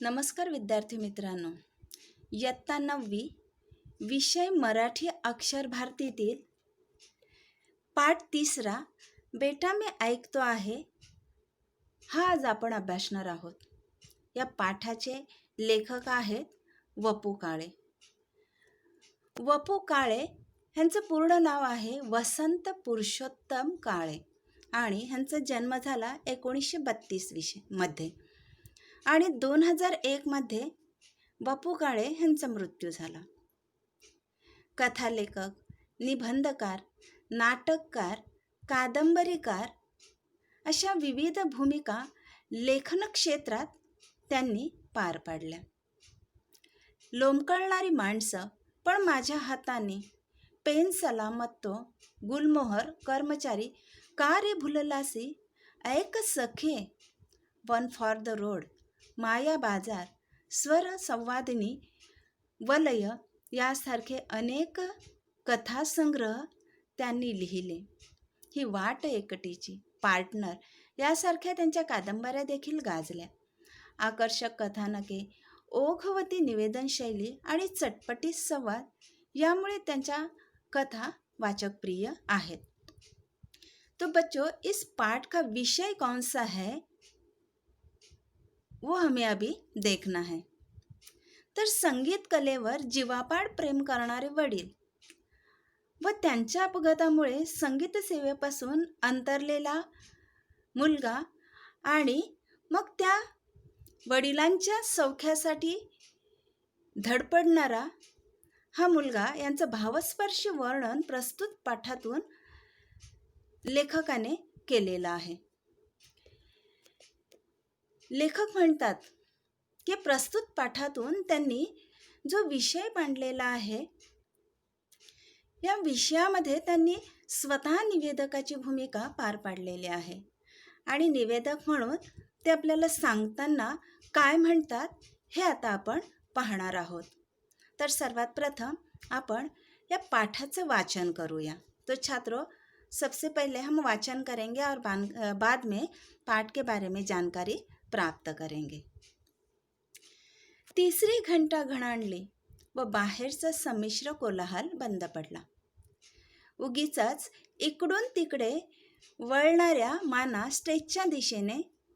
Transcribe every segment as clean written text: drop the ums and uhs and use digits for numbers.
नमस्कार विद्यार्थी मित्रांनो. इयत्ता 9वी विषय मराठी अक्षर भारतीतील पाठ 3 बेटा मी ऐकतो आहे हा आज आपण अभ्यासणार आहोत. या पाठाचे लेखक आहेत वपू काळे. वपू काळे ह्यांचं पूर्ण नाव आहे वसंत पुरुषोत्तम काळे आणि ह्यांचा जन्म झाला 1932 मध्ये आणि 2001 मध्ये वपू काळे ह्यांचा मृत्यू झाला. कथालेखक, निबंधकार, नाटककार, कादंबरीकार अशा विविध भूमिका लेखन क्षेत्रात त्यांनी पार पाडल्या. लोंबकळणारी माणसं, पण माझ्या हाताने, पेन सलामतो, गुलमोहर, कर्मचारी, का रे भुललासी, ऐक सखे, वन फॉर द रोड, माया बाजार, स्वर संवादिनी, वलय यासारखे अनेक कथासंग्रह त्यांनी लिहिले. ही वाट एकटीची, पार्टनर यासारख्या त्यांच्या कादंबऱ्या देखील गाजल्या. आकर्षक कथानके, ओघवती निवेदनशैली आणि चटपटीत संवाद यामुळे त्यांच्या कथा वाचकप्रिय आहेत. तो बच्चों, इस पाठ का विषय कौन सा है वो हमें अभी देखना है. तर संगीत कलेवर जीवापाड प्रेम करणारे वडील व त्यांच्या अपघातामुळे संगीत सेवेपासून अंतरलेला मुलगा आणि मग त्या वडिलांच्या सौख्यासाठी धडपडणारा हा मुलगा यांचं भावस्पर्शी वर्णन प्रस्तुत पाठातून लेखकाने केलेलं आहे. लेखक म्हणतात की प्रस्तुत पाठातून त्यांनी जो विषय मांडलेला आहे या विषयामध्ये त्यांनी स्वतः निवेदकाची भूमिका पार पाडलेली आहे आणि निवेदक म्हणून ते आपल्याला सांगताना काय म्हणतात हे आता आपण पाहणार आहोत. तर सर्वात प्रथम आपण या पाठाचं वाचन करूया. तो छात्रों, सबसे पहले हम वाचन करेंगे और बाद में पाठ के बारे में जानकारी प्राप्त करेंगे. तिसरी घंटा घणाणली व बाहेरचा संमिश्र कोलाहल बंद पडला. उगीचच इकडून तिकडे वळणाऱ्या माना स्टेजच्या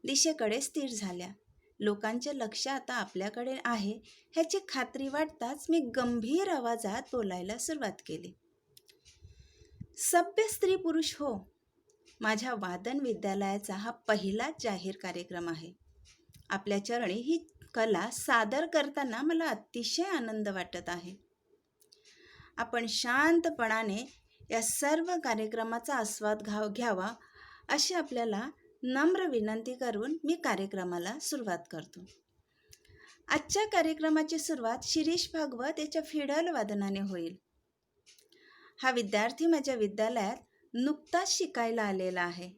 दिशेकडे स्थिर झाल्या. लोकांचे लक्ष आता आपल्याकडे आहे ह्याची खात्री वाटताच मी गंभीर आवाजात बोलायला सुरुवात केली. सभ्य स्त्री पुरुष हो, माझ्या वादन विद्यालयाचा हा पहिलाच जाहीर कार्यक्रम आहे. आपल्या चरणी ही कला सादर करताना मला अतिशय आनंद वाटत आहे. आपण शांतपणाने या सर्व कार्यक्रमाचा आस्वाद घ्यावा अशी आपल्याला नम्र विनंती करून मी कार्यक्रमाला सुरुवात करतो. आजच्या कार्यक्रमाची सुरुवात शिरीष भागवत याच्या फिडल वादनाने होईल. हा विद्यार्थी माझ्या विद्यालयात नुकताच शिकायला आलेला आहे.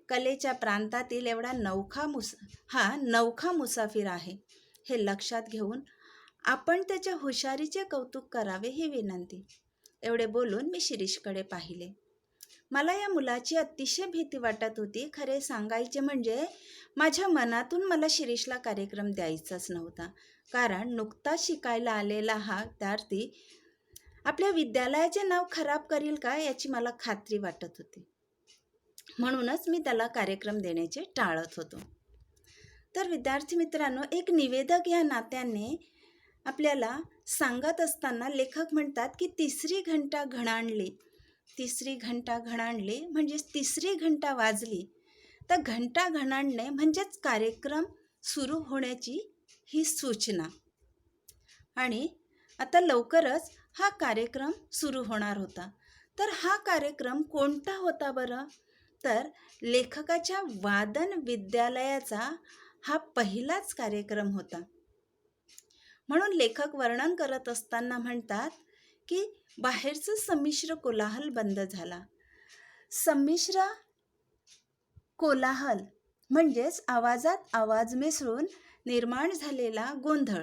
कलेच्या प्रांतातील एवढा नौखा मुसाफिर आहे हे लक्षात घेऊन आपण त्याच्या हुशारीचे कौतुक करावे ही विनंती. एवढे बोलून मी शिरीषकडे पाहिले. मला या मुलाची अतिशय भीती वाटत होती. खरे सांगायचे म्हणजे माझ्या मनातून मला शिरीषला कार्यक्रम द्यायचाच नव्हता, कारण नुकताच शिकायला आलेला हा विद्यार्थी आपल्या विद्यालयाचे नाव खराब करील का याची मला खात्री वाटत होती. म्हणूनच मी त्याला कार्यक्रम देण्याचे टाळत होतो. तर विद्यार्थी मित्रांनो, एक निवेदक या नात्याने आपल्याला सांगत असताना लेखक म्हणतात की तिसरी घंटा घणाणली. तिसरी घंटा घणाणली म्हणजेच तिसरी घंटा वाजली. तर घंटा घणाणणे म्हणजेच कार्यक्रम सुरू होण्याची ही सूचना. आणि आता लवकरच हा कार्यक्रम सुरू होणार होता. तर हा कार्यक्रम कोणता होता बरं? तर लेखकाच्या वादन विद्यालयाचा हा पहिलाच कार्यक्रम होता. म्हणून लेखक वर्णन करत असताना म्हणतात की बाहेरचं संमिश्र कोलाहल बंद झाला. संमिश्र कोलाहल म्हणजेच आवाजात आवाज मिसळून निर्माण झालेला गोंधळ,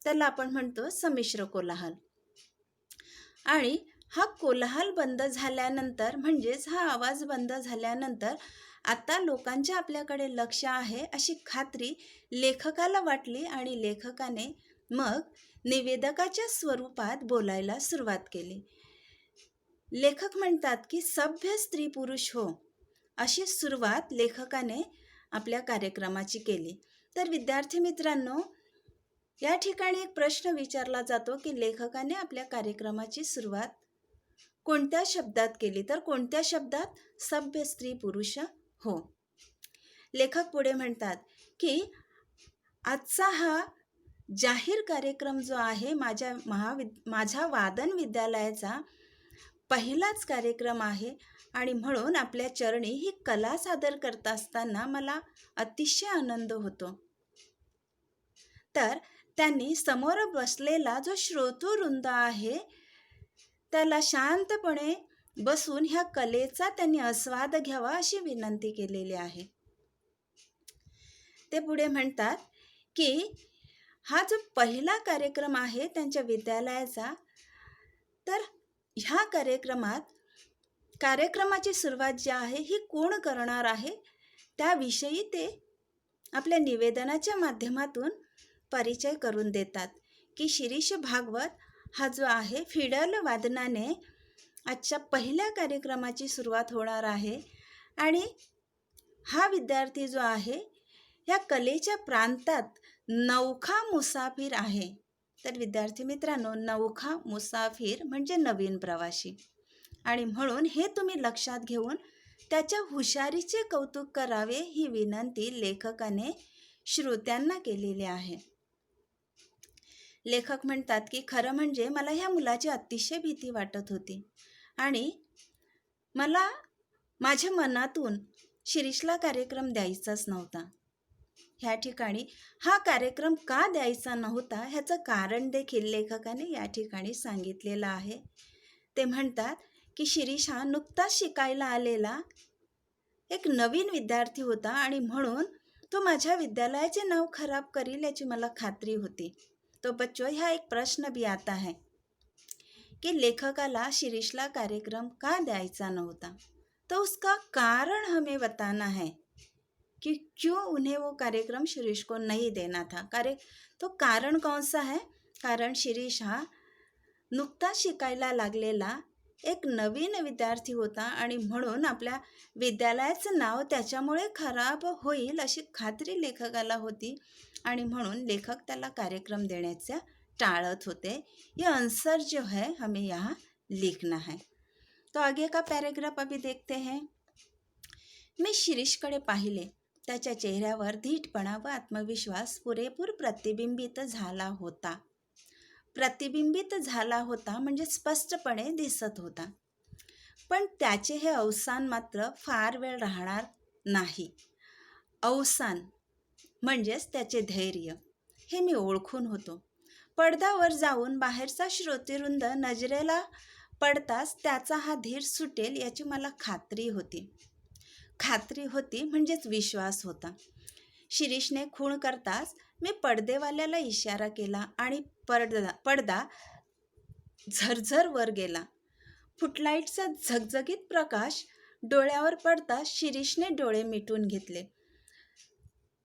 त्याला आपण म्हणतो संमिश्र कोलाहल. आणि हा कोलाहल बंद झाल्यानंतर म्हणजेच हा आवाज बंद झाल्यानंतर आता लोकांचे आपल्याकडे लक्ष आहे अशी खात्री लेखकाला वाटली आणि लेखकाने मग निवेदकाच्या स्वरूपात बोलायला सुरुवात केली. लेखक म्हणतात की सभ्य स्त्री पुरुष हो, अशी सुरुवात लेखकाने आपल्या कार्यक्रमाची केली. तर विद्यार्थी मित्रांनो, या ठिकाणी एक प्रश्न विचारला जातो की लेखकाने आपल्या कार्यक्रमाची सुरुवात कोणत्या शब्दात केली? तर कोणत्या शब्दात? सभ्य स्त्री पुरुष हो. लेखक पुढे म्हणतात की आजचा हा जाहीर कार्यक्रम जो आहे माझ्या वादन विद्यालयाचा पहिलाच कार्यक्रम आहे आणि म्हणून आपल्या चरणी ही कला सादर करत असताना मला अतिशय आनंद होतो. तर त्यांनी समोर बसलेला जो श्रोतृवृंद आहे त्याला शांतपणे बसून ह्या कलेचा त्यांनी आस्वाद घ्यावा अशी विनंती केलेली आहे. ते पुढे म्हणतात की हा जो पहिला कार्यक्रम आहे त्यांच्या विद्यालयाचा, तर ह्या कार्यक्रमाची सुरुवात जी आहे ही कोण करणार आहे त्याविषयी ते आपल्या निवेदनाच्या माध्यमातून परिचय करून देतात की शिरीष भागवत हा जो आहे फिडल वादनाने आजच्या पहिल्या कार्यक्रमाची सुरुवात होणार आहे आणि हा विद्यार्थी जो आहे या कलेच्या प्रांतात नवखा मुसाफिर आहे. तर विद्यार्थी मित्रांनो, नवखा मुसाफिर म्हणजे नवीन प्रवासी आणि म्हणून हे तुम्ही लक्षात घेऊन त्याच्या हुशारीचे कौतुक करावे ही विनंती लेखकाने श्रोत्यांना केलेली आहे. लेखक म्हणतात की खरं म्हणजे मला ह्या मुलाची अतिशय भीती वाटत होती आणि मला माझ्या मनातून शिरीषला कार्यक्रम द्यायचाच नव्हता. ह्या ठिकाणी हा कार्यक्रम का द्यायचा नव्हता ह्याचं कारण देखील लेखकाने या ठिकाणी सांगितलेलं आहे. ते म्हणतात की शिरीष हा नुकताच शिकायला आलेला एक नवीन विद्यार्थी होता आणि म्हणून तो माझ्या विद्यालयाचे नाव खराब करील याची मला खात्री होती. तो बच्चों, यह एक प्रश्न भी आता है कि लेखकाला शिरीषला कार्यक्रम का द्यायचा नव्हता, तो उसका कारण हमें बताना है कि क्यों उन्हें वो कार्यक्रम शिरीष को नहीं देना था. तो कारण कौन सा है? कारण शिरीष हा नुकताच शिकायला लागलेला एक नवीन विद्यार्थी होता आणि म्हणून आपल्या विद्यालयाचं नाव त्याच्यामुळे खराब होईल अशी खात्री लेखकाला होती आणि म्हणून लेखक त्याला कार्यक्रम देण्याचं टाळत होते. ये आंसर जो है हमें यहाँ लिखना है. तो आगे का पैराग्राफ अभी देखते हैं. मी शिरीषकडे पाहिले. त्याच्या चेहऱ्यावर धीटपणा व आत्मविश्वास पुरेपूर प्रतिबिंबित झाला होता म्हणजे स्पष्टपणे दिसत होता. पण त्याचे हे अवसान मात्र फार वेळ राहणार नाही. अवसान म्हणजेच त्याचे धैर्य हे मी ओळखून होतो. पडद्यावर जाऊन बाहेरचा श्रोतृवृंद नजरेला पडताच त्याचा हा धीर सुटेल याची मला खात्री होती म्हणजेच विश्वास होता. शिरीषने खूण करताच मी पडदेवाल्याला इशारा केला आणि पडदा झरझर वर गेला. फुटलाईटचा झगझगीत प्रकाश डोळ्यावर पडताच शिरीषने डोळे मिटून घेतले.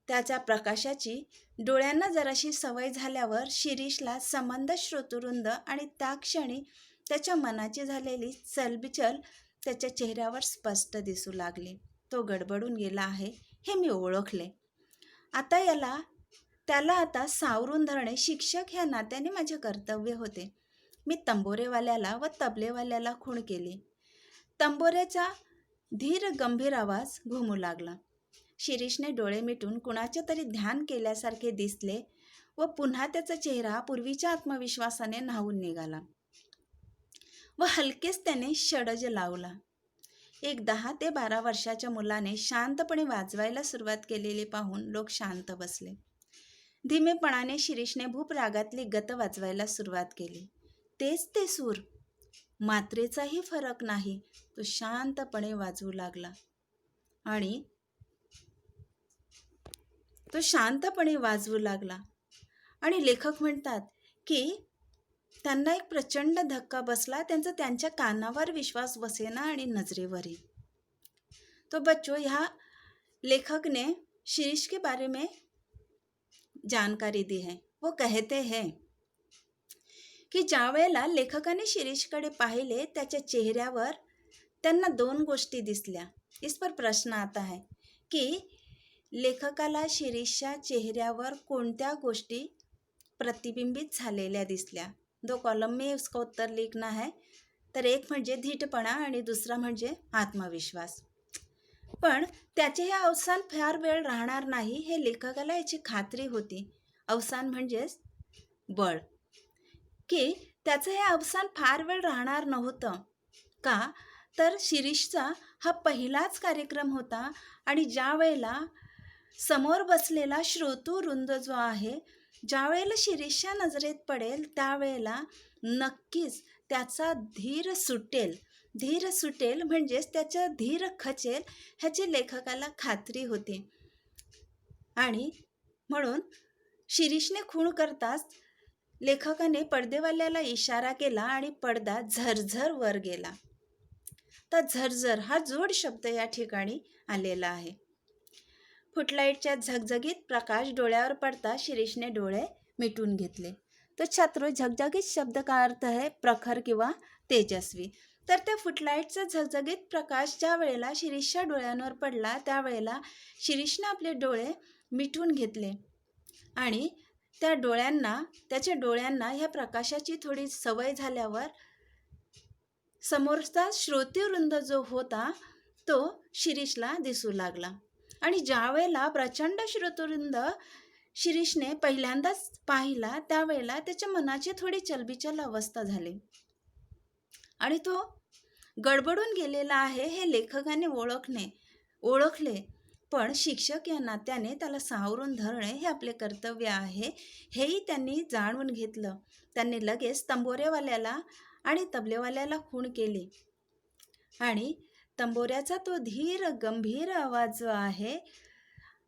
त्याच्या प्रकाशाची डोळ्यांना जराशी सवय झाल्यावर शिरीषला संबंध श्रोतृवृंद आणि त्या क्षणी त्याच्या मनाची झालेली चलबिचल त्याच्या चेहऱ्यावर स्पष्ट दिसू लागली. तो गडबडून गेला आहे हे मी ओळखले. त्याला आता सावरून धरणे शिक्षक ह्या नात्याने माझे कर्तव्य होते. मी तंबोरेवाल्याला व तबलेवाल्याला खूण केली. तंबोऱ्याचा धीर गंभीर आवाज घुमू लागला. शिरीषने डोळे मिटून कुणाचे तरी ध्यान केल्यासारखे दिसले व पुन्हा त्याचा चेहरा पूर्वीच्या आत्मविश्वासाने न्हावून निघाला व हलकेच त्याने षडज लावला. एक 10 ते 12 वर्षाच्या मुलाने शांतपणे वाजवायला सुरुवात केलेली पाहून लोक शांत बसले. धीमेपणाने शिरीषने भूप रागातली गत वाजवायला सुरुवात केली. तेच ते सूर, मात्रेचाही फरक नाही. तो शांतपणे वाजवू लागला आणि लेखक म्हणतात की त्यांना एक प्रचंड धक्का बसला. त्यांच्या कानावर विश्वास बसेना आणि नजरेवरही. तो बच्चो, ह्या लेखक ने शिरीष के बारे में जानकारी दी है. वो कहते हैं की ज्या वेळेला लेखकाने शिरीषकडे पाहिले त्याच्या चेहऱ्यावर त्यांना 2 गोष्टी दिसल्या. इस पर प्रश्न आता है की लेखकाला शिरीषच्या चेहऱ्यावर कोणत्या गोष्टी प्रतिबिंबित झालेल्या दिसल्या. 2 कॉलम में उसका उत्तर लिखना है. तर एक म्हणजे धीटपणा आणि दुसरा म्हणजे आत्मविश्वास. पण त्याचे हे अवसान फार वेळ राहणार नाही हे लेखकाला याची खात्री होती. अवसान म्हणजेच बळ. की त्याचं हे अवसान फार वेळ राहणार नव्हतं. का तर शिरीषचा हा पहिलाच कार्यक्रम होता आणि ज्या वेळेला समोर बसलेला श्रोतृवृंद जो आहे, ज्या वेळेला शिरीषच्या नजरेत पडेल त्यावेळेला नक्कीच त्याचा धीर सुटेल. धीर सुटेल म्हणजेच त्याचा धीर खचेल ह्याची लेखकाला खात्री होती. आणि म्हणून शिरीषने खूण करताच लेखकाने पडदेवाल्याला इशारा केला आणि पडदा झरझर वर गेला. तर झरझर हा जोड शब्द या ठिकाणी आलेला आहे. फुटलाईटच्या झगझगीत प्रकाश डोळ्यावर पडता शिरीषने डोळे मिटून घेतले. तो छात्र झगझगीत शब्द का अर्थ आहे प्रखर किंवा तेजस्वी. तर त्या फुटलाईटचा झगझगीत प्रकाश ज्या वेळेला शिरीषच्या डोळ्यांवर पडला त्यावेळेला शिरीषने आपले डोळे मिटून घेतले आणि त्याच्या डोळ्यांना ह्या प्रकाशाची थोडी सवय झाल्यावर समोरचा श्रोतृवृंद जो होता तो शिरीषला दिसू लागला. आणि ज्या वेळेला प्रचंड श्रोतृवृंद शिरीषने पहिल्यांदाच पाहिला त्यावेळेला त्याच्या मनाची थोडी चलबिचल अवस्था झाली आणि तो गडबडून गेलेला आहे हे लेखकाने ओळखले. पण शिक्षक या नात्याने त्याला सावरून धरणे हे आपले कर्तव्य आहे हेही त्यांनी जाणून घेतलं. त्यांनी लगेच तंबोरेवाल्याला आणि तबलेवाल्याला खूण केली आणि तंबोऱ्याचा तो धीर गंभीर आवाज जो आहे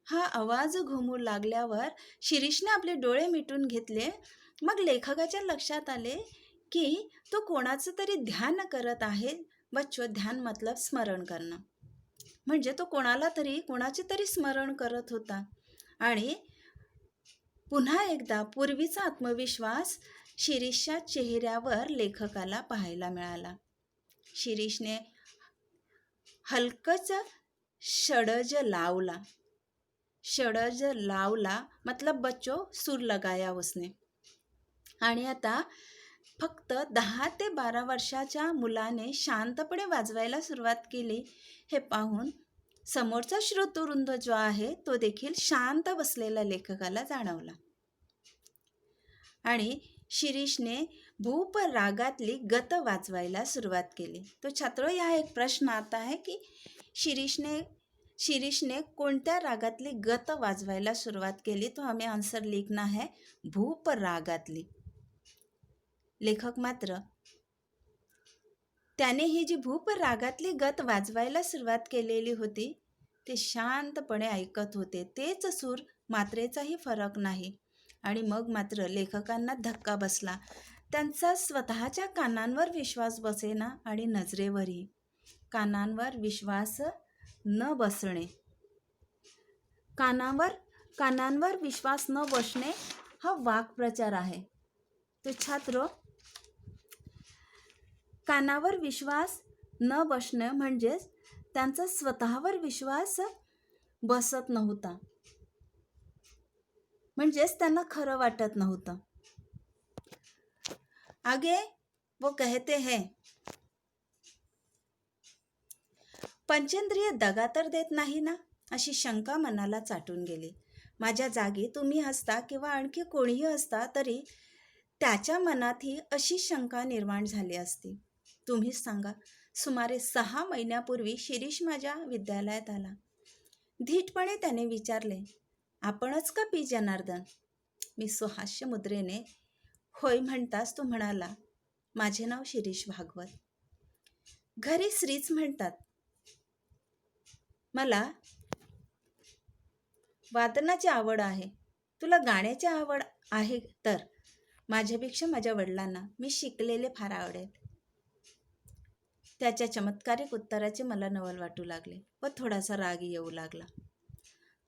हा आवाज घुमू लागल्यावर शिरीषने आपले डोळे मिटून घेतले. मग लेखकाच्या लक्षात आले की तो कोणाचं तरी ध्यान करत आहे. बच्चो, ध्यान मतलब स्मरण करणं. म्हणजे तो कोणाचे तरी स्मरण करत होता. आणि पुन्हा एकदा पूर्वीचा आत्मविश्वास शिरीषच्या चेहऱ्यावर लेखकाला पाहायला मिळाला. शिरीषने हलकच षडज लावला मतलब बच्चो सूर लगाया उसने. आणि आता फक्त 10 ते 12 वर्षाच्या मुलाने शांतपणे वाजवायला सुरुवात केली हे पाहून समोरचा श्रोतृवृंद जो आहे तो देखील शांत बसलेला लेखकाला जाणवला. आणि शिरीषने भूप रागातली गत वाजवायला सुरुवात केली. तो छात्रो, यहाँ एक प्रश्न आता है की शिरीषने कोणत्या रागातली गत वाजवायला सुरुवात केली. तो हमें आंसर लिखना है भूप रागातली. लेखक मात्र त्याने ही जी भूप रागातली गत वाजवायला सुरुवात केलेली होती ते शांतपणे ऐकत होते. तेच सूर, मात्रेचाही फरक नाही. आणि मग मात्र लेखकांना धक्का बसला. त्यांचा स्वतःच्या कानांवर विश्वास बसेना आणि नजरेवरही. कानांवर विश्वास न बसणे, कानांवर विश्वास न बसणे हा वाक्प्रचार आहे. तो छात्र, कानावर विश्वास न बसणे म्हणजेच त्यांचा स्वतःवर विश्वास बसत नव्हता, म्हणजेच त्यांना खरं वाटत नव्हतं. आगे वो कहते हैं, पंचेंद्रिय दगा तर देत नाही ना, अशी शंका मनाला चाटून गेली. माझ्या जागी तुम्ही असता किंवा आणखी कोणीही असता तरी त्याच्या मनातही अशी शंका निर्माण झाली असती. तुम्हीच सांगा. सुमारे 6 महिन्यापूर्वी शिरीष माझ्या विद्यालयात आला. धीटपणे त्याने विचारले, आपणच का पी जनार्दन? मी सुहास्य मुद्रेने होय म्हणताच तो म्हणाला, माझे नाव शिरीष भागवत. घरी श्रीच म्हणतात. मला वादनाची आवड आहे. तुला गाण्याची आवड आहे तर माझ्यापेक्षा माझ्या वडिलांना मी शिकलेले फार आवडेल. त्याच्या चमत्कारिक उत्तराचे मला नवल वाटू लागले व थोडासा राग येऊ लागला.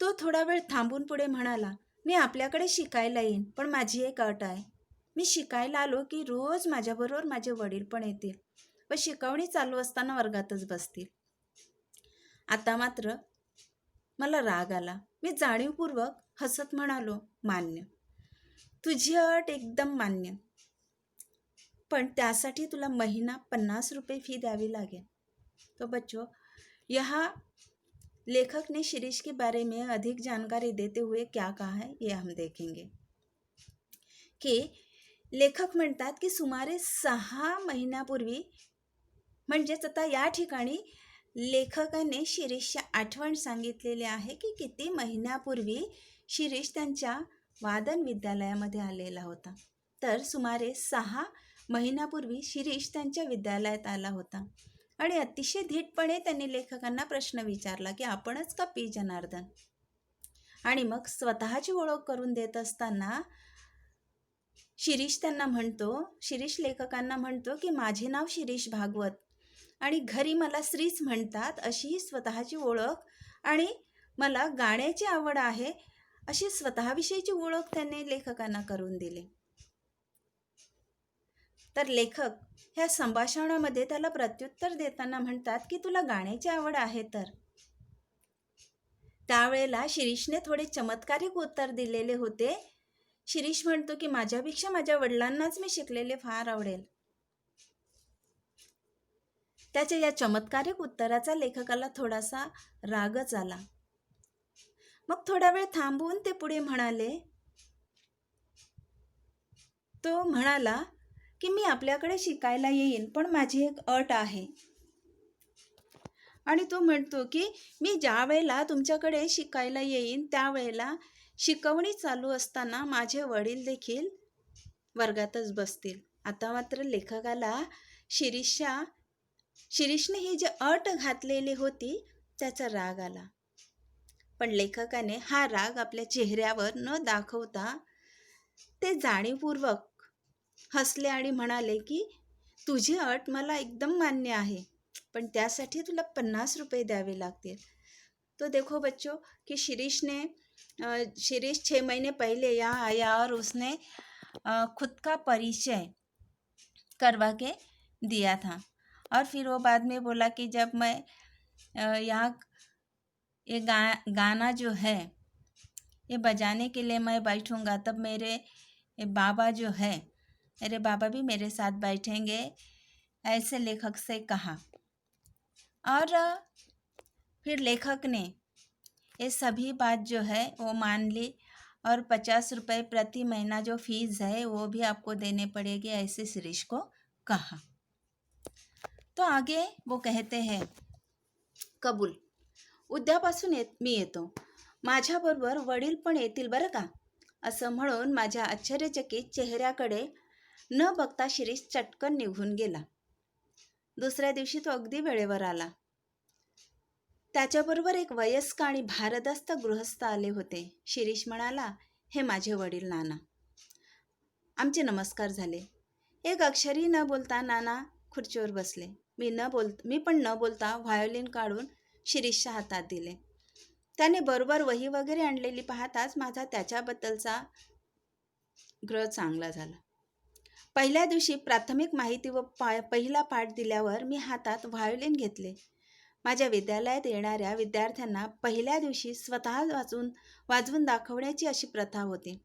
तो थोडा वेळ थांबून पुढे म्हणाला, मी आपल्याकडे शिकायला येईन, पण माझी एक अट आहे. मी शिकायला आलो की रोज माझ्याबरोबर माझे वडील पण येतील व शिकवणी चालू असताना वर्गातच बसतील. आता मात्र मला राग आला. मी जाणीवपूर्वक हसत म्हणालो, मान्य. तुझी अट एकदम मान्य. पण त्यासाठी तुला महिना 50 रुपये फी द्यावी लागेल. तो बच्चों, यहाँ लेखक ने शिरीष के बारे में अधिक जानकारी देते हुए क्या कहा है ये हम देखेंगे. की लेखक म्हणतात की सुमारे 6 महिन्यापूर्वी, म्हणजेच आता या ठिकाणी लेखकाने शिरीषची आठवण सांगितलेली आहे की किती महिन्यापूर्वी शिरीष त्यांच्या वादन विद्यालयामध्ये आलेला होता. तर सुमारे 6 महिन्यापूर्वी शिरीष त्यांच्या विद्यालयात आला होता आणि अतिशय धीटपणे त्यांनी लेखकांना प्रश्न विचारला की आपणच का पी जनार्दन. आणि मग स्वतःची ओळख करून देत असताना शिरीष लेखकांना म्हणतो की माझे नाव शिरीष भागवत आणि घरी मला श्रीच म्हणतात, अशी स्वतःची ओळख आणि मला गाण्याची आवड आहे अशी स्वतःविषयीची ओळख त्यांनी लेखकांना करून दिली. तर लेखक ह्या संभाषणामध्ये त्याला प्रत्युत्तर देताना म्हणतात की तुला गाण्याची आवड आहे तर. त्यावेळेला शिरीषने थोडे चमत्कारिक उत्तर दिलेले होते. शिरीष म्हणतो की माझ्यापेक्षा माझ्या वडिलांनाच मी शिकलेले फार आवडेल. त्याच्या या चमत्कारिक उत्तराचा लेखकाला थोडासा रागच आला. मग थोडा वेळ थांबून ते पुढे म्हणाले, तो म्हणाला की मी आपल्याकडे शिकायला येईन, पण माझी एक अट आहे. आणि तो म्हणतो की मी ज्या वेळेला तुमच्याकडे शिकायला येईन त्यावेळेला शिकवणी चालू असताना माझे वडील देखील वर्गातच बसतील. आता मात्र लेखकाला शिरीषने ही जी अट घातलेली होती त्याचा राग आला. पण लेखकाने हा राग आपल्या चेहऱ्यावर न दाखवता ते जाणीवपूर्वक हसले आणि म्हणाले की तुझी अट मला एकदम मान्य आहे, पण त्यासाठी तुला 50 रुपये द्यावे लागतील. तो देखो बच्चों कि शिरीष 6 महीने पहले यहाँ आया और उसने खुद का परिचय करवा के दिया था और फिर वो बाद में बोला कि जब मैं यहाँ ये गाना जो है ये बजाने के लिए मैं बैठूंगा तब मेरे बाबा जो है मेरे बाबा भी मेरे साथ बैठेंगे, ऐसे लेखक से कहा. और फिर लेखक ने ये सभी बात जो है वो मान ली और 50 रुपये प्रति महीना जो फीस है वो भी आपको देने पड़ेगी, ऐसे शिरीष को कहा. तो आगे वो कहते हैं, कबूल. उद्यापासून मी येतो, माझ्याबरोबर वडील पण येतील बरं का. असं म्हणून माझ्या आश्चर्यचकित चेहऱ्याकडे न बघता शिरीष चटकन निघून गेला. दुसऱ्या दिवशी तो अगदी वेळेवर आला. त्याच्याबरोबर एक वयस्क आणि भारदस्त गृहस्थ आले होते. शिरीष म्हणाला, हे माझे वडील नाना. आमचे नमस्कार झाले. एक अक्षरही न बोलता नाना खुर्चीवर बसले. मी पण न बोलता व्हायोलिन काढून शिरीषच्या हातात दिले. त्याने बरोबर वही वगैरे आणलेली पाहताच माझा त्याच्याबद्दलचा ग्रह चांगला झाला. पहिल्या दिवशी प्राथमिक माहिती व पहिला पाठ दिल्यावर मी हातात व्हायोलिन घेतले. माझ्या विद्यालयात येणाऱ्या विद्यार्थ्यांना पहिल्या दिवशी स्वतः वाजवून दाखवण्याची अशी प्रथा होती.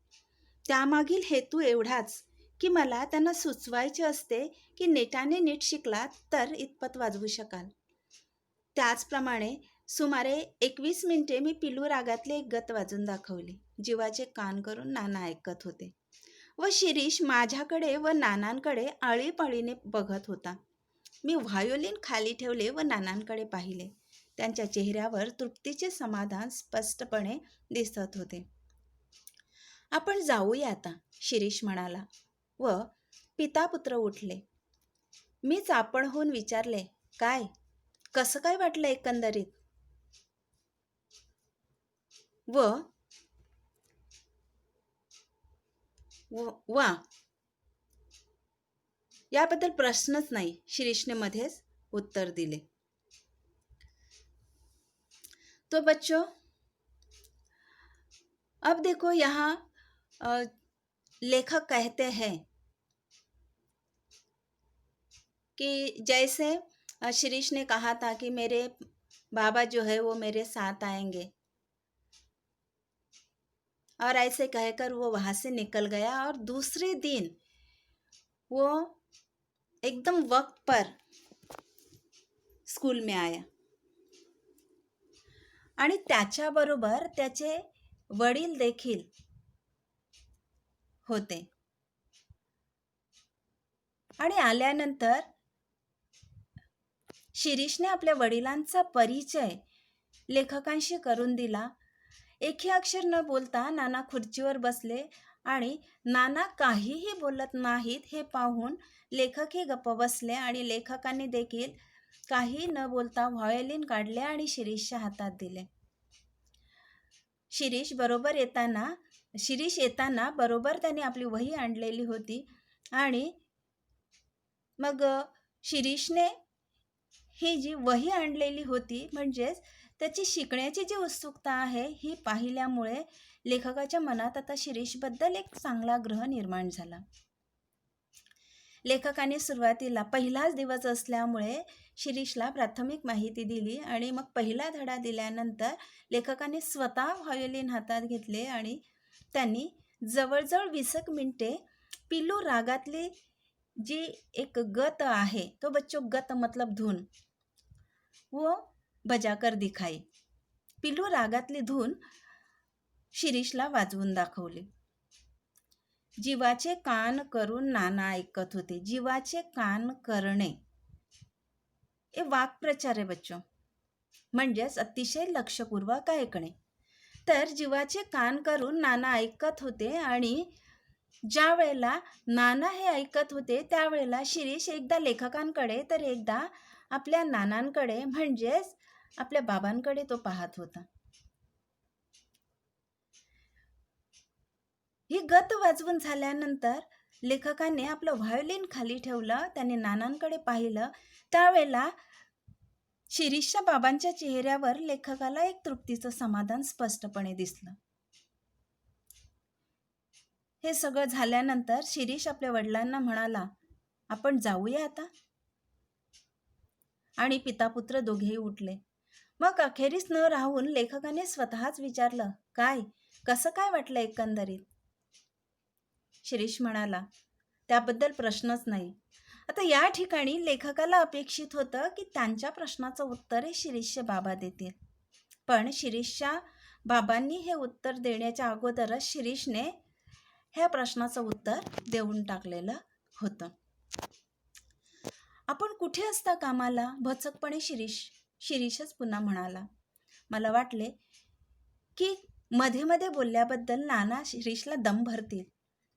त्यामागील हेतू एवढाच की मला त्यांना सुचवायचे असते की नेटाने नीट शिकलात तर इतपत वाजवू शकाल. त्याचप्रमाणे सुमारे 21 मिनिटे मी पिलू रागातले एक गत वाजून दाखवली. जीवाचे कान करून नाना ऐकत होते व शिरीष माझ्याकडे व नानांकडे आळीपाळीने बघत होता. मी व्हायोलिन खाली ठेवले व नानांकडे पाहिले. त्यांच्या चेहऱ्यावर तृप्तीचे समाधान स्पष्टपणे दिसत होते. आपण जाऊया आता, शिरीष म्हणाला व पितापुत्र उठले. मीच आपण होऊन विचारले, काय, कसं काय वाटलं एकंदरीत. वा याबद्दल प्रश्नच नाही, शिरीषने मध्येच उत्तर दिले. तो बच्चों, अब देखो यहाँ अ, लेखक कहते हैं कि जैसे शिरीष ने कहा था कि मेरे बाबा जो है वो मेरे साथ आएंगे, और ऐसे कहकर वो वहां से निकल गया और दूसरे दिन वो एकदम वक्त पर स्कूल में आया आणि त्याच्याबरोबर त्याचे वडील देखील होते. आणि आल्यानंतर शिरीषने आपल्या वडिलांचा परिचय लेखकांशी करून दिला. एकही अक्षर न बोलता नाना खुर्चीवर बसले आणि नाना काहीही बोलत नाहीत हे पाहून लेखकही गप्प बसले आणि लेखकांनी देखील काही न बोलता व्हायोलिन काढले आणि शिरीषच्या हातात दिले. शिरीष येताना बरोबर त्याने आपली वही आणलेली होती आणि मग शिरीषने ही जी वही आणलेली होती म्हणजेच त्याची शिकण्याची जी उत्सुकता आहे ही पाहिल्यामुळे लेखकाच्या मनात आता शिरीषबद्दल एक चांगला ग्रह निर्माण झाला. लेखकाने सुरुवातीला पहिलाच दिवस असल्यामुळे शिरीषला प्राथमिक माहिती दिली आणि मग पहिला धडा दिल्यानंतर लेखकाने स्वतः व्हायोलिन हातात घेतले आणि त्यांनी जवळजवळ 20 मिनिटे पिल्लू रागातली जी एक गत आहे, तो बच्चों गत मतलब धून, वो बजाकर दिखाई, पिल्लू रागातली धून शिरीषला वाजवून दाखवली. जीवाचे कान करून नाना ऐकत होते. जीवाचे कान करणे हे वाक्प्रचार आहे बच्चो, म्हणजेच अतिशय लक्षपूर्वक ऐकणे. तर जीवाचे कान करून नाना ऐकत होते आणि ज्या वेळेला नाना हे ऐकत होते त्यावेळेला शिरीष एकदा लेखकांकडे तर एकदा आपल्या नानांकडे म्हणजेच आपल्या बाबांकडे तो पाहत होता. ही गत वाजवून झाल्यानंतर लेखकाने आपलं व्हायोलिन खाली ठेवलं, त्याने नानांकडे पाहिलं. त्यावेळेला शिरीषच्या बाबांच्या चेहऱ्यावर लेखकाला एक तृप्तीचं समाधान स्पष्टपणे दिसलं. हे सगळं झाल्यानंतर शिरीष आपल्या वडिलांना म्हणाला, आपण जाऊया आता. आणि पितापुत्र दोघेही उठले. मग अखेरीस न राहून लेखकाने स्वतःच विचारलं, कसं काय वाटलं एकंदरीत? शिरीष म्हणाला, त्याबद्दल प्रश्नच नाही. आता या ठिकाणी लेखकाला अपेक्षित होतं की त्यांच्या प्रश्नाचं उत्तर हे शिरीषचे बाबा देतील, पण शिरीषच्या बाबांनी हे उत्तर देण्याच्या अगोदरच शिरीषने ह्या प्रश्नाचं उत्तर देऊन टाकलेलं होतं. आपण कुठे असता कामाला? भचकपणे शिरीषच पुन्हा म्हणाला. मला वाटले की मध्ये मध्ये बोलल्याबद्दल नाना शिरीषला दम भरतील,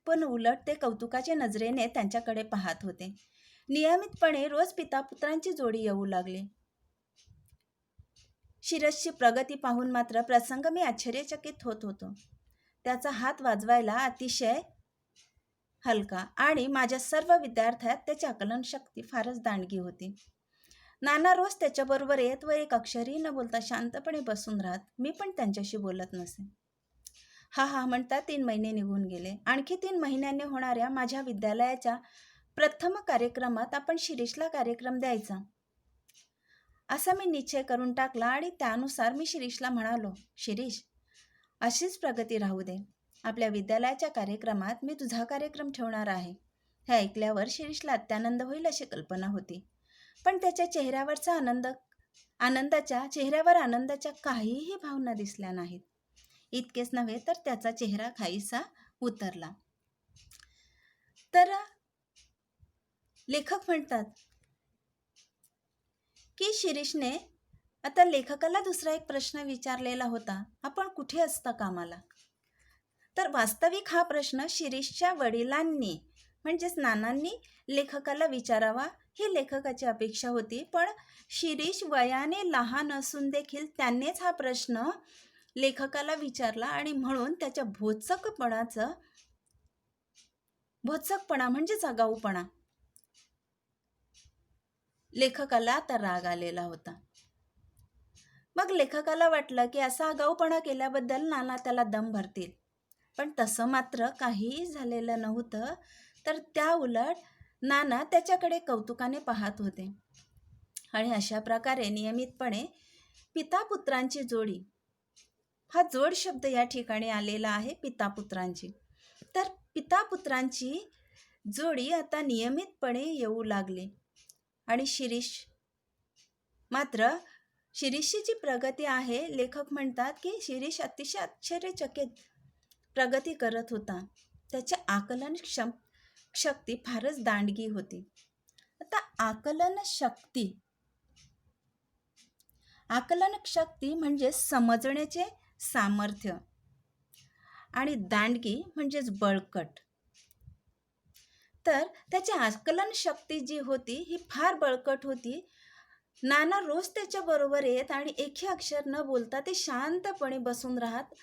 पण उलट ते कौतुकाच्या नजरेने त्यांच्याकडे पाहत होते. नियमितपणे रोज पितापुत्रांची जोडी येऊ लागली. शिरीषची प्रगती पाहून मात्र प्रसंग मी आश्चर्यचकित होत होतो. त्याचा हात वाजवायला अतिशय हलका आणि माझ्या सर्व विद्यार्थ्यात त्याची आकलनशक्ती फारच दांडगी होती. नाना रोज त्याच्याबरोबर येत व एक अक्षरही न बोलता शांतपणे बसून राहत. मी पण त्यांच्याशी बोलत नसे. हा म्हणता 3 महिने निघून गेले. आणखी 3 महिन्यांनी होणाऱ्या माझ्या विद्यालयाच्या प्रथम कार्यक्रमात आपण शिरीषला कार्यक्रम द्यायचा असा मी निश्चय करून टाकला आणि त्यानुसार मी शिरीषला म्हणालो, शिरीष, अशीच प्रगती राहू दे. आपल्या विद्यालयाच्या कार्यक्रमात मी तुझा कार्यक्रम ठेवणार आहे. हे ऐकल्यावर शिरीषला अत्यानंद होईल अशी कल्पना होती, पण त्याच्या चेहऱ्यावर आनंदाच्या काहीही भावना दिसल्या नाहीत. इतकेच नव्हे तर त्याचा चेहरा काहीसा उतरला. तर लेखक म्हणतात की शिरीषने आता लेखकाला दुसरा एक प्रश्न विचारलेला होता, आपण कुठे असता कामाला? तर वास्तविक हा प्रश्न शिरीषच्या वडिलांनी म्हणजेच नानांनी लेखकाला विचारावा ही लेखकाची अपेक्षा होती, पण शिरीष वयाने लहान असून देखील त्यांनीच हा प्रश्न लेखकाला विचारला आणि म्हणून त्याच्या भोचकपणा म्हणजेच आगाऊपणा लेखकाला आता राग आलेला होता. मग लेखकाला वाटलं की असा आगाऊपणा केल्याबद्दल नाना त्याला दम भरतील. पण तसं मात्र काहीही झालेलं नव्हतं. तर त्या उलट नाना त्याच्याकडे कौतुकाने पाहत होते. आणि अशा प्रकारे नियमितपणे पिता-पुत्रांची जोडी, हा जोड शब्द या ठिकाणी आलेला आहे, पिता-पुत्रांची. तर पिता-पुत्रांची जोडी आता नियमितपणे येऊ लागली. आणि मात्र शिरीषची जी प्रगती आहे, लेखक म्हणतात की शिरीष अतिशय आश्चर्यचकित प्रगती करत होता. त्याची शक्ती फारच दांडगी होती. आता आकलन शक्ती म्हणजे समजण्याचे सामर्थ्य आणि दांडगी म्हणजेच बळकट. तर त्याची आकलन शक्ती जी होती ही फार बळकट होती. नाना रोज त्याच्या बरोबर येत आणि एकही अक्षर न बोलता ते शांतपणे बसून राहत.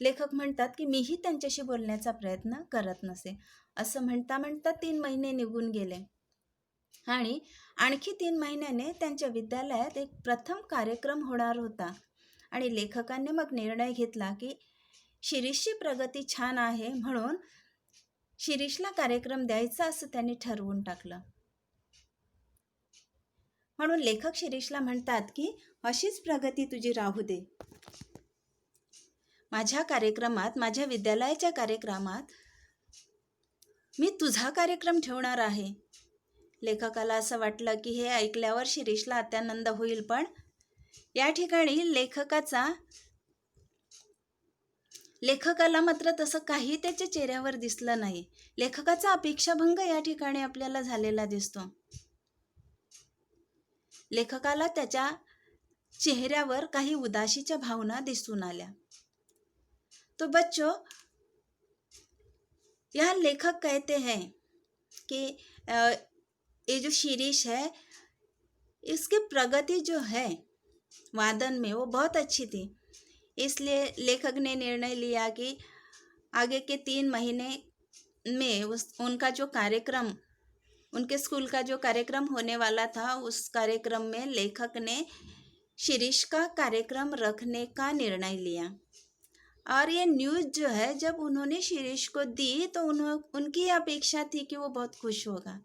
लेखक म्हणतात की मीही त्यांच्याशी बोलण्याचा प्रयत्न करत नसे. असं म्हणता म्हणता 3 महिने निघून गेले आणि आणखी 3 महिन्याने त्यांच्या विद्यालयात एक प्रथम कार्यक्रम होणार होता. आणि लेखकाने मग निर्णय घेतला की शिरीषची प्रगती छान आहे म्हणून शिरीषला कार्यक्रम द्यायचा असं त्यांनी ठरवून टाकलं. म्हणून लेखक शिरीषला म्हणतात की अशीच प्रगती तुझी राहू दे. माझ्या कार्यक्रमात, माझ्या विद्यालयाच्या कार्यक्रमात मी तुझा कार्यक्रम ठेवणार आहे. लेखकाला असं वाटलं की हे ऐकल्यावर शिरीषला अत्यानंद होईल, पण या ठिकाणी लेखकाला मात्र तसं काही त्याच्या चेहऱ्यावर दिसलं नाही. लेखकाचा अपेक्षाभंग या ठिकाणी आपल्याला झालेला दिसतो. लेखकाला त्याच्या चेहऱ्यावर काही उदासीच्या भावना दिसून आल्या. तो बच्चों, यहाँ लेखक कहते हैं कि ये जो शिरीष है, इसकी प्रगति जो है वादन में वो बहुत अच्छी थी. इसलिए लेखक ने निर्णय लिया कि आगे के 3 महीने में उनका जो कार्यक्रम, उनके स्कूल का जो कार्यक्रम होने वाला था, उस कार्यक्रम में लेखक ने शिरीष का कार्यक्रम रखने का निर्णय लिया. और ये न्यूज़ जो है जब उन्होंने शिरीष को दी तो उनकी अपेक्षा थी कि वो बहुत खुश होगा,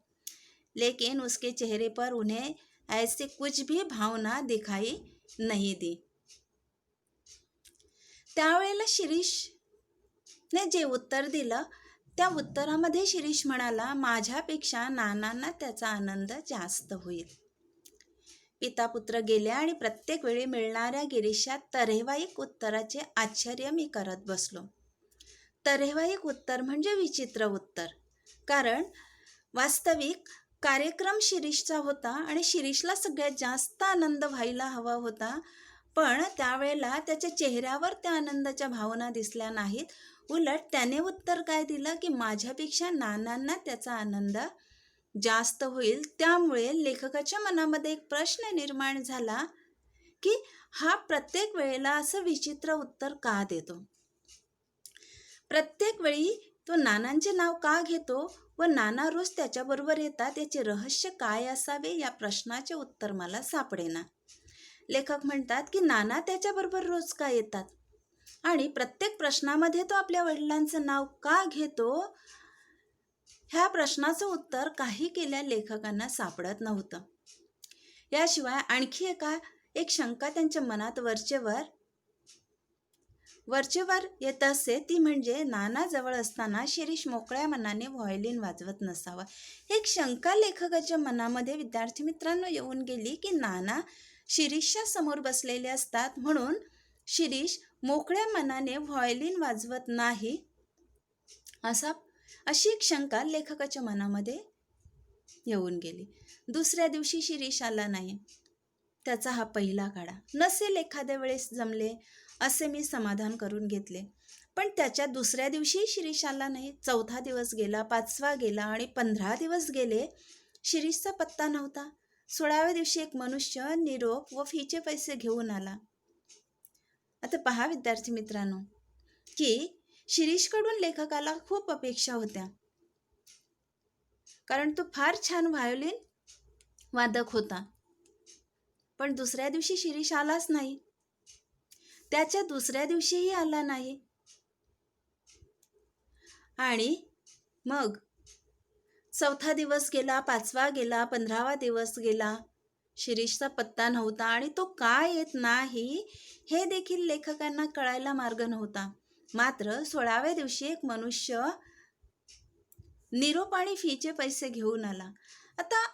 लेकिन उसके चेहरे पर उन्हें ऐसे कुछ भी भावना दिखाई नहीं दी. त्यावेळेला शिरीषने जे उत्तर दिलं त्या उत्तरामध्ये शिरीष म्हणाला, माझ्यापेक्षा नानांना त्याचा आनंद जास्त होईल. पिता पुत्र गेले आणि प्रत्येक वेळी मिळणाऱ्या गिरीशात तऱ्हेवाईक उत्तराचे आश्चर्य मी करत बसलो. तऱ्हेवाईक उत्तर म्हणजे विचित्र उत्तर. कारण वास्तविक कार्यक्रम शिरीषचा होता आणि शिरीषला सगळ्यात जास्त आनंद व्हायला हवा होता, पण त्यावेळेला त्याच्या चेहऱ्यावर त्या आनंदाच्या भावना दिसल्या नाहीत. उलट त्याने उत्तर काय दिलं की माझ्यापेक्षा नानांना त्याचा आनंद जास्त होईल. त्यामुळे लेखकाच्या मनामध्ये एक प्रश्न निर्माण झाला की हा प्रत्येक वेळेला असं विचित्र उत्तर का देतो, प्रत्येक वेळी तो नानांचे नाव का घेतो व नाना रोज त्याच्याबरोबर येतात, याचे रहस्य काय असावे, या प्रश्नाचे उत्तर मला सापडेना. लेखक म्हणतात की नाना त्याच्याबरोबर रोज का येतात आणि प्रत्येक प्रश्नामध्ये तो आपल्या वडिलांचं नाव का घेतो, ह्या प्रश्नाचं उत्तर काही केल्या लेखकांना सापडत नव्हतं. याशिवाय आणखी एक शंका त्यांच्या मनात वरचेवर येत असे, ती म्हणजे नाना जवळ असताना शिरीष मोकळ्या मनाने व्हायोलिन वाजवत नसावा. एक शंका लेखकाच्या मनामध्ये विद्यार्थी मित्रांनो येऊन गेली की नाना शिरीषच्या समोर बसलेले असतात म्हणून शिरीष मोकळ्या मनाने व्हायोलिन वाजवत नाही, अशी एक शंका लेखकाच्या मनामध्ये येऊन गेली. दुसऱ्या दिवशी शिरीष आला नाही. त्याचा हा पहिला काढा. नसेल एखाद्या वेळेस जमले असे मी समाधान करून घेतले, पण त्याच्या दुसऱ्या दिवशी शिरीष आला नाही. 4था दिवस गेला, 5वा गेला आणि 15 दिवस गेले. शिरीषचा पत्ता नव्हता. 16व्या दिवशी एक मनुष्य निरोप व फीचे पैसे घेऊन आला. आता पहा विद्यार्थी मित्रांनो की शिरीषकडून लेखकाला खूप अपेक्षा होत्या, कारण तो फार छान व्हायोलिन वादक होता. पण दुसऱ्या दिवशी शिरीष आलाच नाही. त्याच्या दुसऱ्या दिवशीही आला नाही. आणि मग 4था दिवस गेला, 5वा गेला, 15वा दिवस गेला. शिरीषचा पत्ता नव्हता आणि तो का येत नाही हे देखील लेखकांना कळायला मार्ग नव्हता. मात्र 16व्या दिवशी एक मनुष्य निरोप आणि फीचे पैसे घेऊन आला. आता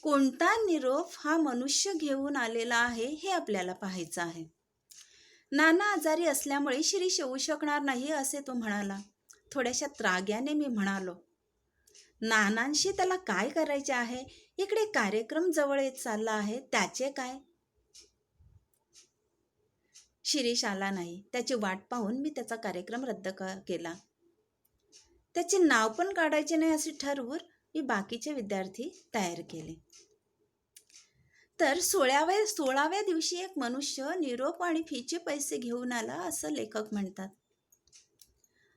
कोणता निरोप हा मनुष्य घेऊन आलेला आहे हे आपल्याला पाहायचं आहे. नाना आजारी असल्यामुळे शिरीष येऊ शकणार नाही असे तो म्हणाला. थोड्याशा त्राग्याने मी म्हणालो, नानांशी त्याला काय करायचे आहे? इकडे कार्यक्रम जवळ येत चालला आहे, त्याचे काय? शिरीष आला नाही. त्याची वाट पाहून मी त्याचा कार्यक्रम रद्द केला. त्याचे नाव पण काढायचे नाही असे ठरवून मी बाकीचे विद्यार्थी तयार केले. तर 16व्या दिवशी एक मनुष्य निरोप आणि फीचे पैसे घेऊन आला असं लेखक म्हणतात.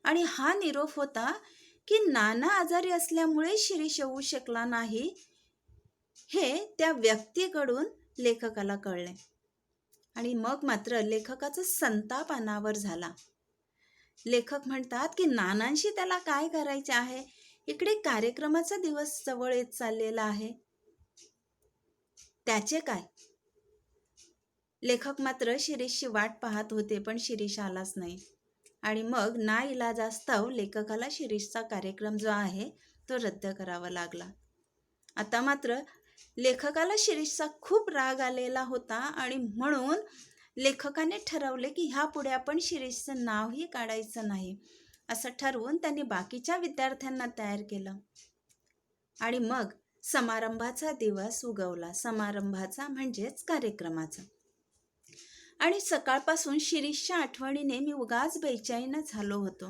आणि हा निरोप होता की नाना आजारी असल्यामुळे शिरीष येऊ शकला नाही हे त्या व्यक्तीकडून लेखकाला कळले. आणि मग मात्र लेखकाचा संताप अनावर झाला. लेखक म्हणतात की नानांशी त्याला काय करायचे आहे? इकडे कार्यक्रमाचा दिवस जवळ येत चाललेला आहे, त्याचे काय? लेखक मात्र शिरीषची वाट पाहत होते, पण शिरीष आलाच नाही. आणि मग नाइलाजास्तव लेखकाला शिरीषचा कार्यक्रम जो आहे तो रद्द करावा लागला. आता मात्र लेखकाला शिरीषचा खूप राग आलेला होता आणि म्हणून लेखकाने ठरवले की ह्यापुढे आपण शिरीषचं नावही काढायचं नाही असं ठरवून त्यांनी बाकीच्या विद्यार्थ्यांना तयार केलं. आणि मग समारंभाचा दिवस उगवला. समारंभाचा म्हणजेच कार्यक्रमाचा. आणि सकाळपासून शिरीषच्या आठवणीने मी उगाच बेचैन झालो होतो.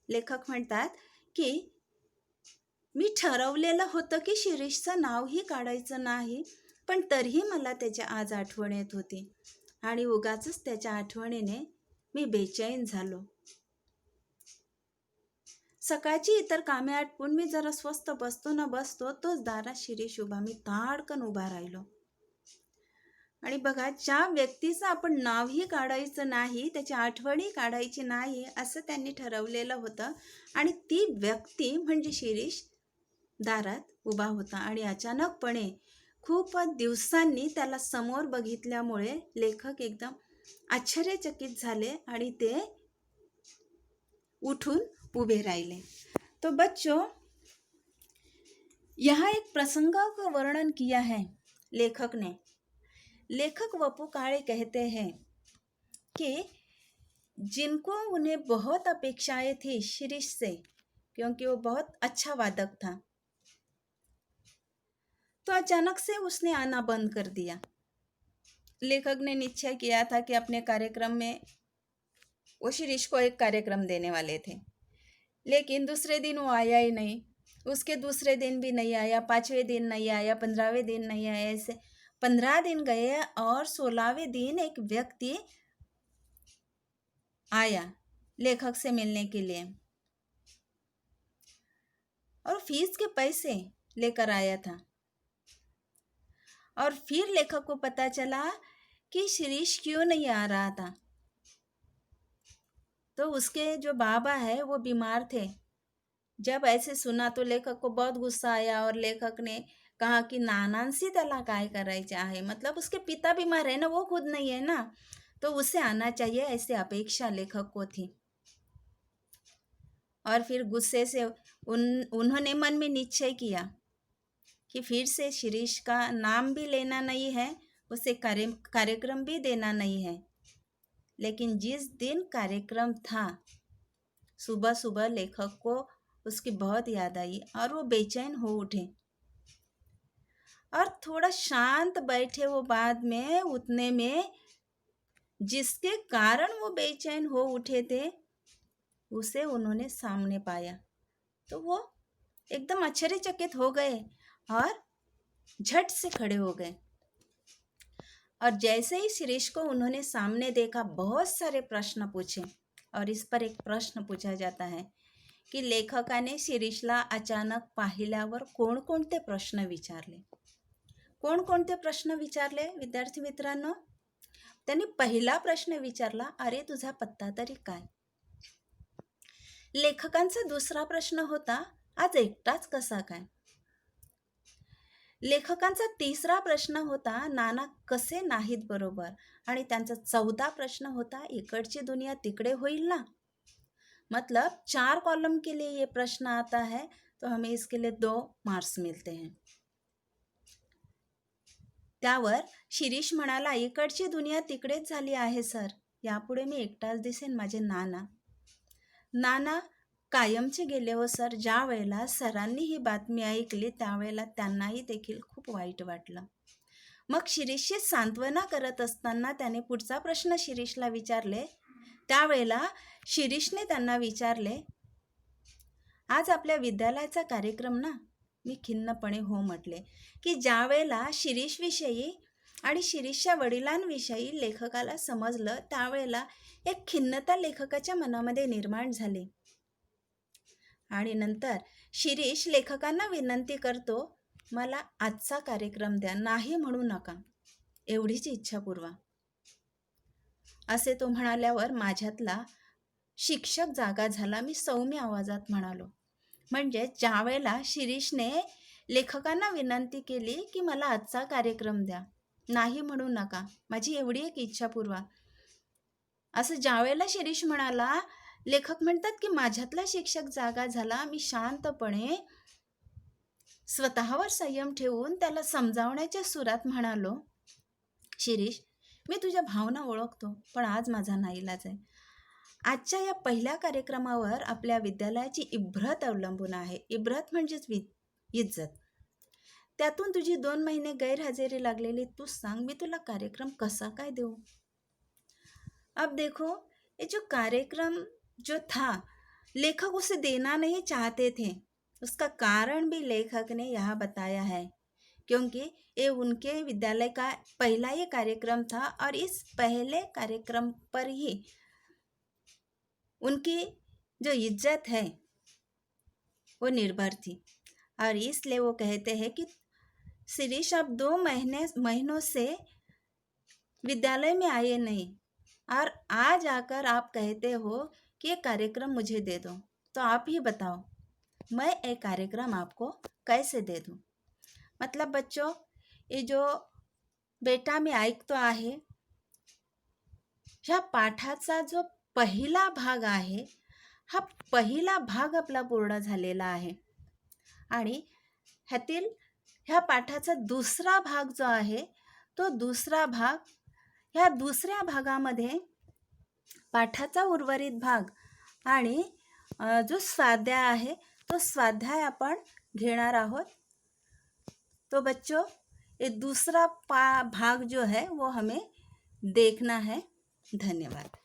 लेखक म्हणतात की मी ठरवलेलं होतं की शिरीषचं नावही काढायचं नाही, पण तरीही मला त्याची आज आठवण येत होती आणि उगाचच त्याच्या आठवणीने मी बेचैन झालो. सकाळची इतर कामे आटपून मी जरा स्वस्त बसतो न बसतो तोच दारात शिरीष उभा. मी ताडकन उभा राहिलो. आणि बघा, ज्या व्यक्तीचं आपण नावही काढायचं नाही, त्याची आठवणी काढायची नाही असं त्यांनी ठरवलेलं होतं आणि ती व्यक्ती म्हणजे शिरीष दारात उभा होता. आणि अचानकपणे खूप दिवसांनी त्याला समोर बघितल्यामुळे लेखक एकदम आश्चर्यचकित झाले आणि ते उठून उभे राहिले. तो बच्चों, यहाँ एक प्रसंग का वर्णन किया है लेखक ने. लेखक वपु काळे कहते हैं कि जिनको उन्हें बहुत अपेक्षाएं थी शिरीष से, क्योंकि वो बहुत अच्छा वादक था, तो अचानक से उसने आना बंद कर दिया. लेखक ने निश्चय किया था कि अपने कार्यक्रम में वो शिरीष को एक कार्यक्रम देने वाले थे, लेकिन दूसरे दिन वो आया ही नहीं. उसके दूसरे दिन भी नहीं आया, 5वें दिन नहीं आया, 15वें दिन नहीं आया. ऐसे 15 दिन गए और 16वें दिन एक व्यक्ति आया लेखक से मिलने के लिए और फीस के पैसे लेकर आया था. और फिर लेखक को पता चला कि शिरीष क्यों नहीं आ रहा था. तो उसके जो बाबा है वो बीमार थे. जब ऐसे सुना तो लेखक को बहुत गुस्सा आया और लेखक ने कहा कि नानांशी त्याला काय करायचे आहे. मतलब उसके पिता बीमार है ना, वो खुद नहीं है ना, तो उसे आना चाहिए, ऐसी अपेक्षा लेखक को थी. और फिर गुस्से से उन्होंने मन में निश्चय किया कि फिर से शिरीष का नाम भी लेना नहीं है, उसे कार्यक्रम भी देना नहीं है. लेकिन जिस दिन कार्यक्रम था, सुबह सुबह लेखक को उसकी बहुत याद आई और वो बेचैन हो उठे और थोड़ा शांत बैठे. वो बाद में उतने में जिसके कारण वो बेचैन हो उठे थे उसे उन्होंने सामने पाया. तो वो एकदम आश्चर्यचकित हो गए और झट से खड़े हो गए. और जैसे ही शिरीष को उन्होंने सामने देखा, बहुत सारे प्रश्न पूछे. और इस पर एक प्रश्न पूछा जाता है की लेखकाने शिरीषला अचानक पाहिल्यावर कोणकोणते प्रश्न विचारले. कोणकोणते प्रश्न विचारले विद्यार्थी मित्रांनो? त्यांनी पहिला प्रश्न विचारला, अरे तुझा पत्ता तरी काय? लेखकांचा दुसरा प्रश्न होता, आज एकटाच कसा काय? लेखकांचा तिसरा प्रश्न होता, नाना कसे नाहीत बरोबर? आणि त्यांचा चौथा प्रश्न होता, इकडची दुनिया तिकडे होईल ना? मतलब 4 कॉलम के लिए ये प्रश्न आता है, तो हमें इसके लिए 2 मार्क्स मिलते हैं. त्यावर शिरीष म्हणाला, इकडची दुनिया तिकडेच झाली आहे सर. यापुढे मी एकटाच दिसेन माझे नाना. नाना कायमचे गेले हो सर. ज्या वेळेला सरांनी ही बातमी ऐकली त्यावेळेला त्यांनाही देखील खूप वाईट वाटलं. मग शिरीषची सांत्वना करत असताना त्याने पुढचा प्रश्न शिरीषला विचारले. त्यावेळेला शिरीषने त्यांना विचारले, आज आपल्या विद्यालयाचा कार्यक्रम ना? मी खिन्नपणे हो म्हटले, की ज्या वेळेला शिरीषविषयी आणि शिरीषच्या वडिलांविषयी लेखकाला समजलं त्यावेळेला एक खिन्नता लेखकाच्या मनामध्ये निर्माण झाली. आणि नंतर शिरीष लेखकांना विनंती करतो, मला आजचा कार्यक्रम द्या, नाही म्हणू नका, एवढीच इच्छा पुरवा. असे तो म्हणाल्यावर माझ्यातला शिक्षक जागा झाला. मी सौम्य आवाजात म्हणालो. म्हणजे ज्या वेळेला शिरीषने लेखकांना विनंती केली की मला आजचा कार्यक्रम द्या, नाही म्हणू नका, माझी एवढी एक इच्छा पुरवा, असं ज्या वेळेला शिरीष म्हणाला, लेखक म्हणतात की माझ्यातला शिक्षक जागा झाला. मी शांतपणे स्वतःवर संयम ठेवून त्याला समजावण्याच्या सुरात म्हणालो, शिरीष, मी तुझ्या भावना ओळखतो, पण आज माझा नाईलाज आहे. आजच्या या पहिल्या कार्यक्रमावर आपल्या विद्यालयाची इब्रत अवलंबून आहे. इब्रत म्हणजेच इज्जत. त्यातून तुझी 2 महीने गैरहजेरी लागलेली. तू सांग, मी तुला कार्यक्रम कसा काय देऊ? अब देखो, ये जो कार्यक्रम जो था, लेखक उसे देना नहीं चाहते थे. उसका कारण भी लेखक ने यहाँ बताया है, क्योंकि ये उनके विद्यालय का पहला ही कार्यक्रम था और इस पहले कार्यक्रम पर ही उनकी जो इज्जत है वो निर्भर थी. और इसलिए वो कहते हैं कि शिरीष, आप 2 महीनों से विद्यालय में आए नहीं और आज आकर आप कहते हो कि ये कार्यक्रम मुझे दे दो. तो आप ही बताओ, मैं एक कार्यक्रम आपको कैसे दे दूं? मतलब बच्चों, ये जो बेटा मी ऐकतो आहे, ह्या पाठाचा जो पहिला भाग आहे, हा पहिला भाग आपला पूर्ण झालेला आहे. आणि ह्या पाठाचा दुसरा भाग जो आहे, तो दुसरा भाग, ह्या दुसऱ्या भागामध्ये पाठाचा उर्वरित भाग आणि जो स्वाध्याय आहे, तो स्वाध्याय आपण घेणार आहोत. तो बच्चों, ये दूसरा भाग जो है वो हमें देखना है. धन्यवाद.